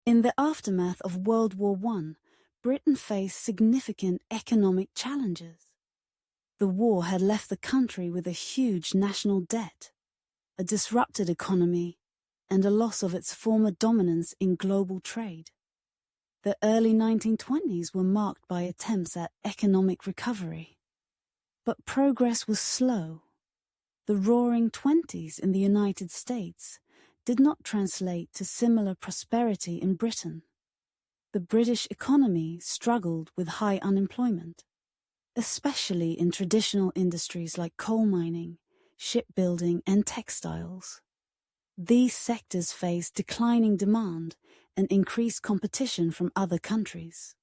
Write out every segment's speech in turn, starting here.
In the aftermath of World War I, Britain faced significant economic challenges. The war had left the country with a huge national debt, a disrupted economy, and a loss of its former dominance in global trade. The early 1920s were marked by attempts at economic recovery. But progress was slow. The Roaring Twenties in the United States did not translate to similar prosperity in Britain. The British economy struggled with high unemployment, especially in traditional industries like coal mining, shipbuilding, and textiles. These sectors faced declining demand and increased competition from other countries.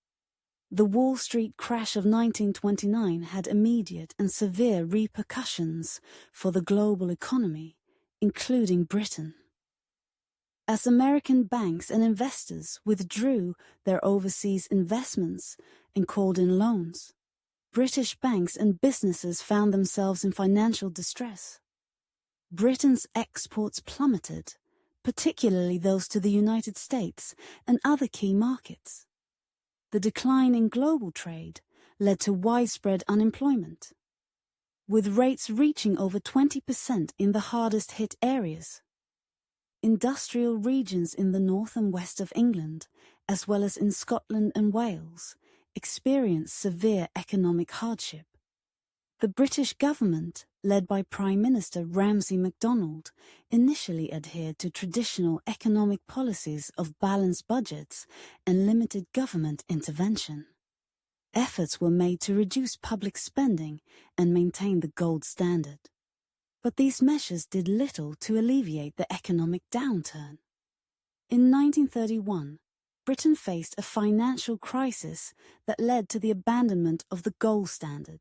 The Wall Street crash of 1929 had immediate and severe repercussions for the global economy, including Britain. As American banks and investors withdrew their overseas investments and called in loans, British banks and businesses found themselves in financial distress. Britain's exports plummeted, particularly those to the United States and other key markets. The decline in global trade led to widespread unemployment, with rates reaching over 20% in the hardest-hit areas. Industrial regions in the north and west of England, as well as in Scotland and Wales, experienced severe economic hardship. The British government, led by Prime Minister Ramsay MacDonald, initially adhered to traditional economic policies of balanced budgets and limited government intervention. Efforts were made to reduce public spending and maintain the gold standard. But these measures did little to alleviate the economic downturn. In 1931, Britain faced a financial crisis that led to the abandonment of the gold standard.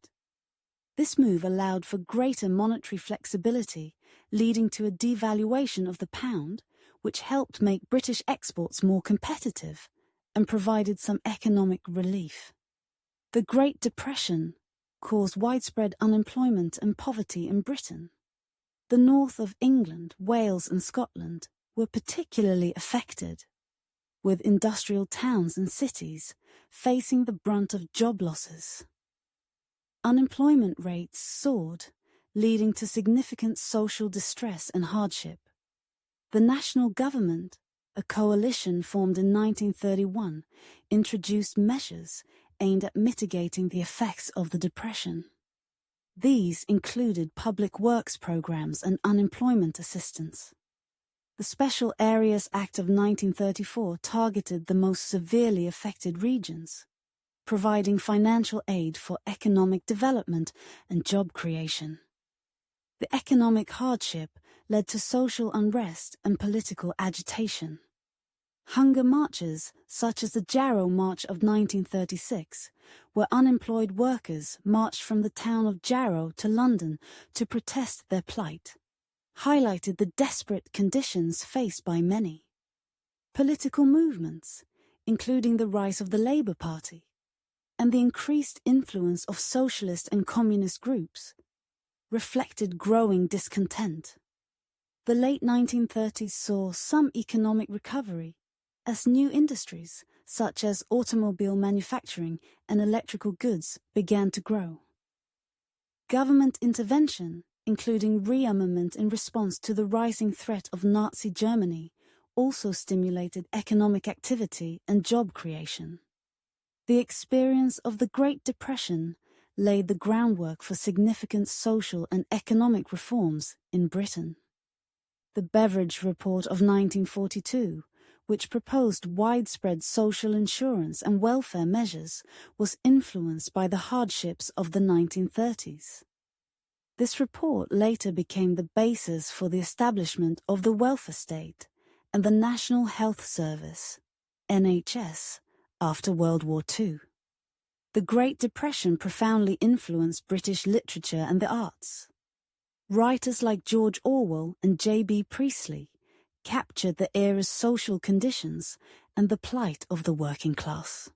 This move allowed for greater monetary flexibility, leading to a devaluation of the pound, which helped make British exports more competitive and provided some economic relief. The Great Depression caused widespread unemployment and poverty in Britain. The north of England, Wales, and Scotland were particularly affected, with industrial towns and cities facing the brunt of job losses. Unemployment rates soared, leading to significant social distress and hardship. The national government, a coalition formed in 1931, introduced measures aimed at mitigating the effects of the Depression. These included public works programs and unemployment assistance. The Special Areas Act of 1934 targeted the most severely affected regions, providing financial aid for economic development and job creation. The economic hardship led to social unrest and political agitation. Hunger marches, such as the Jarrow March of 1936, where unemployed workers marched from the town of Jarrow to London to protest their plight, highlighted the desperate conditions faced by many. Political movements, including the rise of the Labour Party, and the increased influence of socialist and communist groups, reflected growing discontent. The late 1930s saw some economic recovery, as new industries, such as automobile manufacturing and electrical goods, began to grow. Government intervention, including rearmament in response to the rising threat of Nazi Germany, also stimulated economic activity and job creation. The experience of the Great Depression laid the groundwork for significant social and economic reforms in Britain. The Beveridge Report of 1942, which proposed widespread social insurance and welfare measures, was influenced by the hardships of the 1930s. This report later became the basis for the establishment of the welfare state and the National Health Service, NHS, after World War II. The Great Depression profoundly influenced British literature and the arts. Writers like George Orwell and J.B. Priestley captured the era's social conditions and the plight of the working class.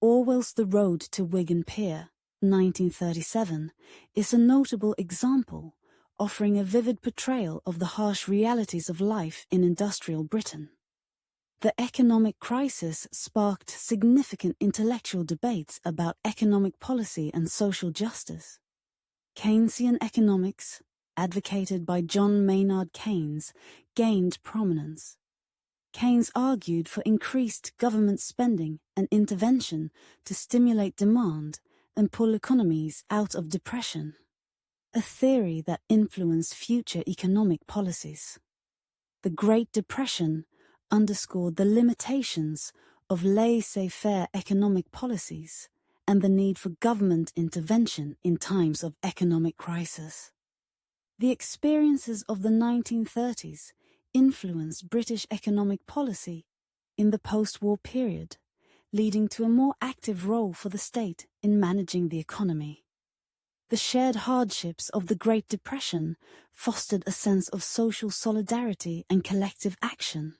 Orwell's The Road to Wigan Pier, 1937, is a notable example, offering a vivid portrayal of the harsh realities of life in industrial Britain. The economic crisis sparked significant intellectual debates about economic policy and social justice. Keynesian economics, advocated by John Maynard Keynes, gained prominence. Keynes argued for increased government spending and intervention to stimulate demand and pull economies out of depression, a theory that influenced future economic policies. The Great Depression underscored the limitations of laissez-faire economic policies and the need for government intervention in times of economic crisis. The experiences of the 1930s influenced British economic policy in the post-war period, leading to a more active role for the state in managing the economy. The shared hardships of the Great Depression fostered a sense of social solidarity and collective action.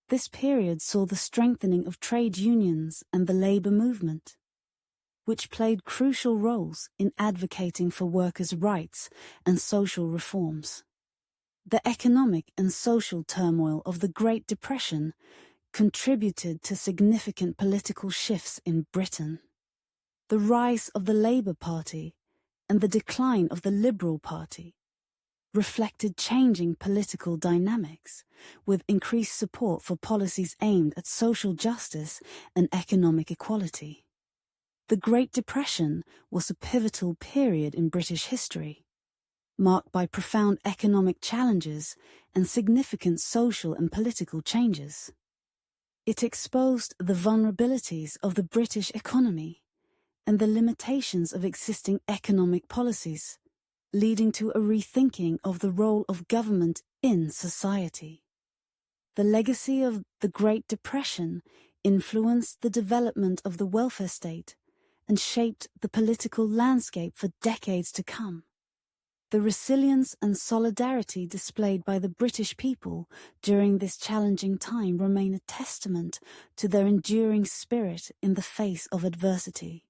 This period saw the strengthening of trade unions and the labor movement, which played crucial roles in advocating for workers' rights and social reforms. The economic and social turmoil of the Great Depression contributed to significant political shifts in Britain. The rise of the Labour Party and the decline of the Liberal Party reflected changing political dynamics, with increased support for policies aimed at social justice and economic equality. The Great Depression was a pivotal period in British history, marked by profound economic challenges and significant social and political changes. It exposed the vulnerabilities of the British economy and the limitations of existing economic policies, leading to a rethinking of the role of government in society. The legacy of the Great Depression influenced the development of the welfare state and shaped the political landscape for decades to come. The resilience and solidarity displayed by the British people during this challenging time remain a testament to their enduring spirit in the face of adversity.